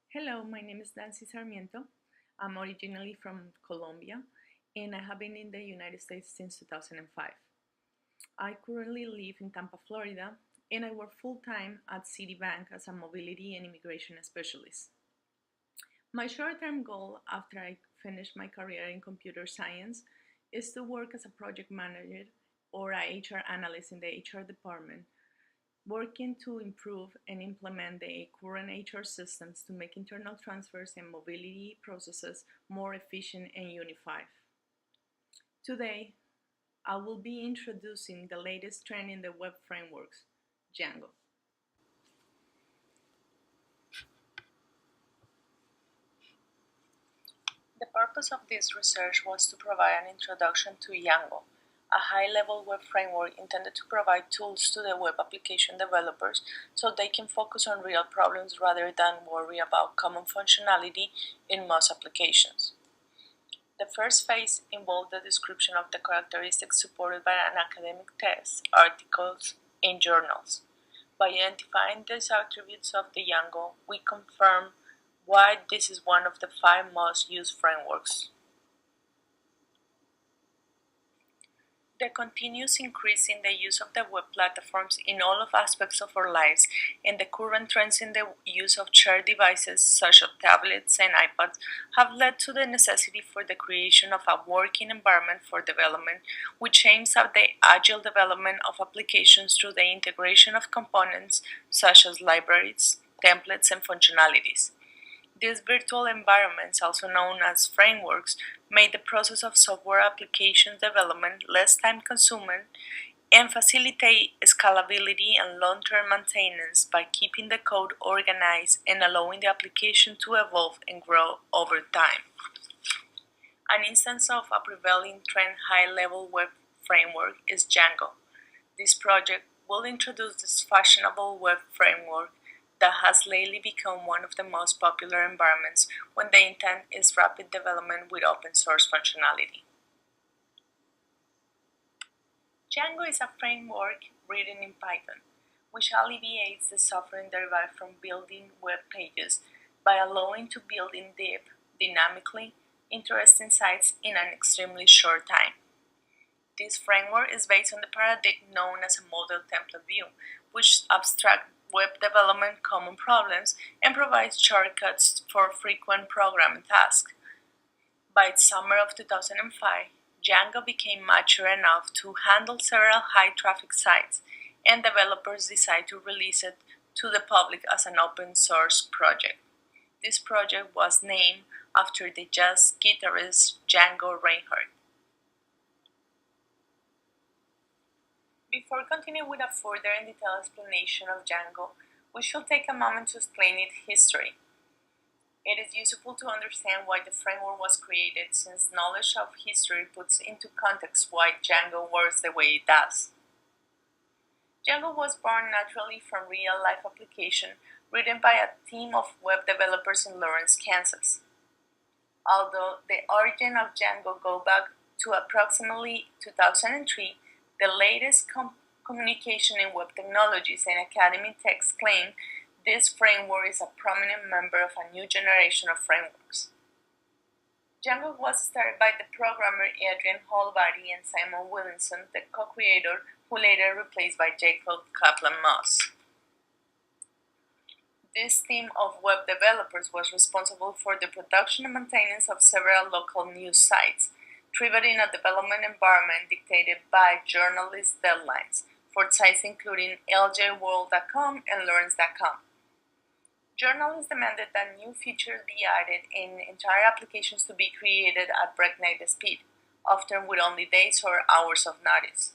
Hello, my name is Nancy Sarmiento. I'm originally from Colombia and I have been in the United States since 2005. I currently live in Tampa, Florida, and I work full time at Citibank as a mobility and immigration specialist. My short term goal after I finish my career in computer science is to work as a project manager or a HR analyst in the HR department, working to improve and implement the current HR systems to make internal transfers and mobility processes more efficient and unified. Today, I will be introducing the latest trend in the web frameworks, Django. The purpose of this research was to provide an introduction to Django, a high-level web framework intended to provide tools to the web application developers so they can focus on real problems rather than worry about common functionality in most applications. The first phase involved the description of the characteristics supported by an academic test, articles, and journals. By identifying these attributes of the Django, we confirm why this is one of the five most used frameworks. The continuous increase in the use of the web platforms in all of aspects of our lives and the current trends in the use of shared devices such as tablets and iPads have led to the necessity for the creation of a working environment for development which aims at the agile development of applications through the integration of components such as libraries, templates, and functionalities. These virtual environments, also known as frameworks, made the process of software application development less time consuming and facilitate scalability and long-term maintenance by keeping the code organized and allowing the application to evolve and grow over time. An instance of a prevailing trend high-level web framework is Django. This project will introduce this fashionable web framework that has lately become one of the most popular environments when the intent is rapid development with open source functionality. Django is a framework written in Python, which alleviates the suffering derived from building web pages by allowing to build in deep, dynamically interesting sites in an extremely short time. This framework is based on the paradigm known as a model template view, which abstracts web development common problems and provides shortcuts for frequent programming tasks. By summer of 2005, Django became mature enough to handle several high-traffic sites, and developers decided to release it to the public as an open source project. This project was named after the jazz guitarist Django Reinhardt. Before continuing with a further and detailed explanation of Django, we should take a moment to explain its history. It is useful to understand why the framework was created, since knowledge of history puts into context why Django works the way it does. Django was born naturally from real-life application written by a team of web developers in Lawrence, Kansas. Although the origin of Django go back to approximately 2003, the latest communication in web technologies and academic texts claim this framework is a prominent member of a new generation of frameworks. Django was started by the programmer Adrian Holbary and Simon Williamson, the co-creator, who later replaced by Jacob Kaplan-Moss. This team of web developers was responsible for the production and maintenance of several local news sites, driven in a development environment dictated by journalist deadlines for sites including ljworld.com and lawrence.com. Journalists demanded that new features be added and entire applications to be created at breakneck speed, often with only days or hours of notice.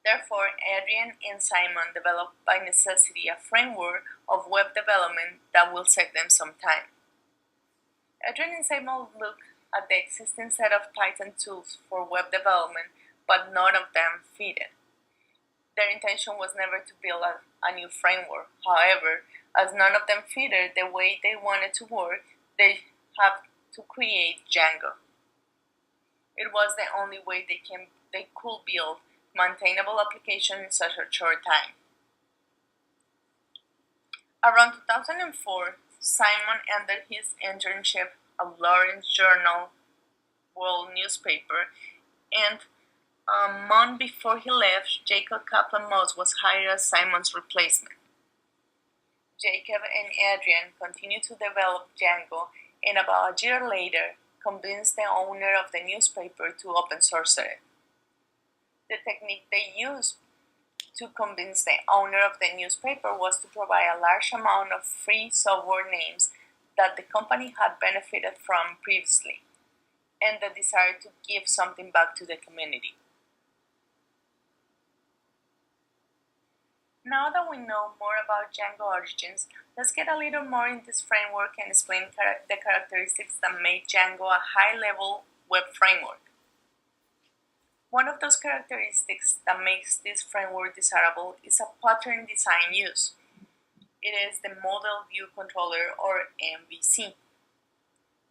Therefore, Adrian and Simon developed by necessity a framework of web development that will save them some time. Adrian and Simon looked at the existing set of Python tools for web development, but none of them fitted. Their intention was never to build a new framework. However, as none of them fitted the way they wanted to work, they have to create Django. It was the only way they could build maintainable applications in such a short time. Around 2004, Simon ended his internship at Lawrence Journal World newspaper, and a month before he left, Jacob Kaplan-Moss was hired as Simon's replacement. Jacob and Adrian continued to develop Django, and about a year later, convinced the owner of the newspaper to open source it. The technique they used to convince the owner of the newspaper was to provide a large amount of free software names that the company had benefited from previously, and the desire to give something back to the community. Now that we know more about Django origins, let's get a little more in this framework and explain the characteristics that make Django a high-level web framework. One of those characteristics that makes this framework desirable is a pattern design use. It is the Model View Controller, or MVC.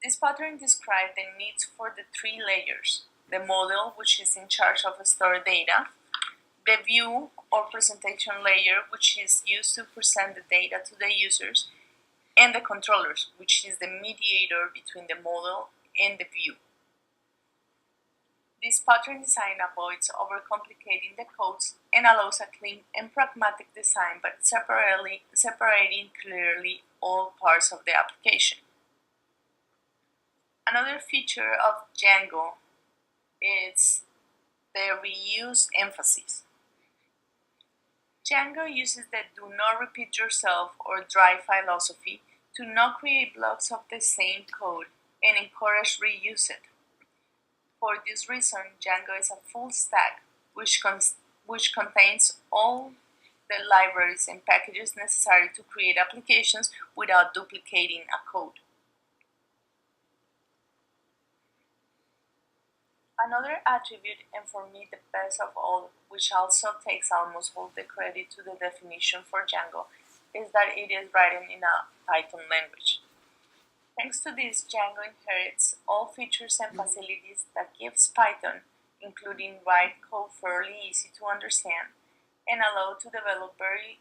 This pattern describes the needs for the three layers: the model, which is in charge of store data, the view or presentation layer, which is used to present the data to the users, and the controllers, which is the mediator between the model and the view. This pattern design avoids overcomplicating the codes and allows a clean and pragmatic design by separating clearly all parts of the application. Another feature of Django is the reuse emphasis. Django uses the do not repeat yourself or dry philosophy to not create blocks of the same code and encourage reuse it. For this reason, Django is a full stack which contains all the libraries and packages necessary to create applications without duplicating a code. Another attribute, and for me the best of all, which also takes almost all the credit to the definition for Django, is that it is written in a Python language. Thanks to this, Django inherits all features and facilities that gives Python, including write code fairly easy to understand, and allow to develop very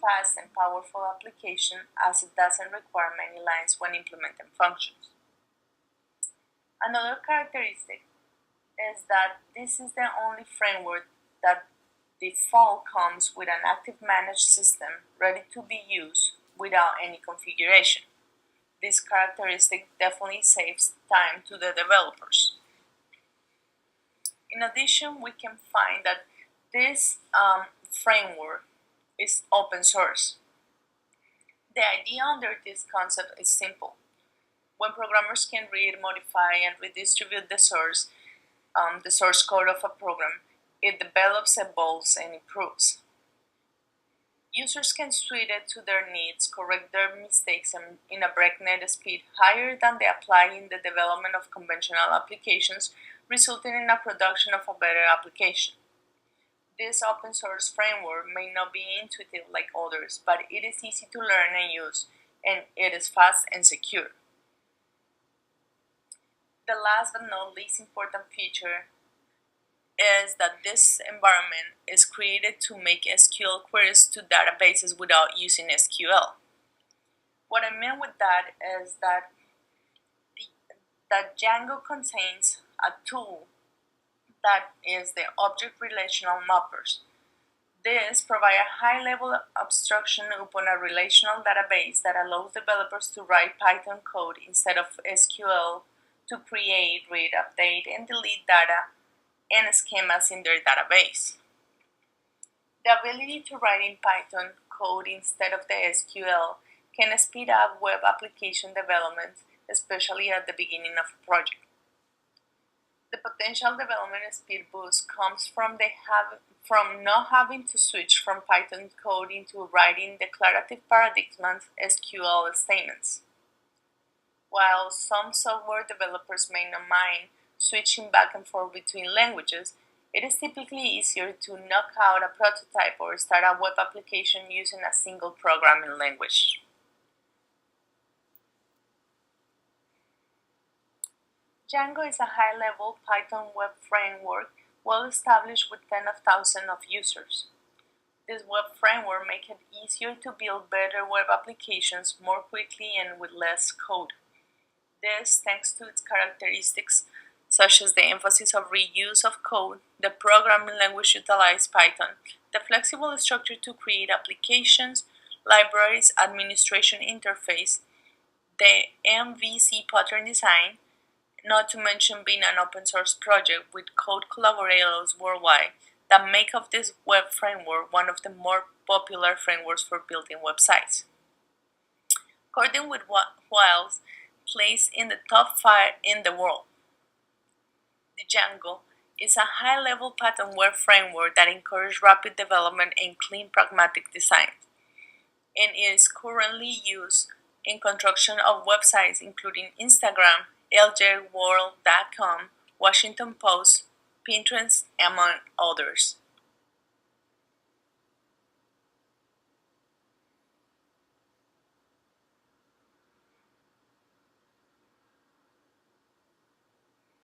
fast and powerful application, as it doesn't require many lines when implementing functions. Another characteristic is that this is the only framework that default comes with an active managed system ready to be used without any configuration. This characteristic definitely saves time to the developers. In addition, we can find that this framework is open source. The idea under this concept is simple. When programmers can read, modify, and redistribute the source code of a program, it develops, evolves, and improves. Users can suit it to their needs, correct their mistakes in a breakneck speed higher than they apply in the development of conventional applications, resulting in a production of a better application. This open source framework may not be intuitive like others, but it is easy to learn and use, and it is fast and secure. The last but not least important feature is that this environment is created to make SQL queries to databases without using SQL. What I mean with that is that Django contains a tool that is the Object Relational Mappers. This provides a high-level abstraction upon a relational database that allows developers to write Python code instead of SQL to create, read, update, and delete data and schemas in their database. The ability to write in Python code instead of the SQL can speed up web application development, especially at the beginning of a project. The potential development speed boost comes from not having to switch from Python code into writing declarative paradigmatic SQL statements. While some software developers may not mind switching back and forth between languages, it is typically easier to knock out a prototype or start a web application using a single programming language. Django is a high-level Python web framework well established with tens of thousands of users. This web framework makes it easier to build better web applications more quickly and with less code. This thanks to its characteristics such as the emphasis of reuse of code, the programming language utilized Python, the flexible structure to create applications, libraries, administration interface, the MVC pattern design, not to mention being an open source project with code collaborators worldwide that make of this web framework one of the more popular frameworks for building websites. According with Wiles, placed in the top 5 in the world. The Django is a high-level pattern web framework that encourages rapid development and clean pragmatic design, and is currently used in construction of websites including Instagram, LJWorld.com, Washington Post, Pinterest, among others.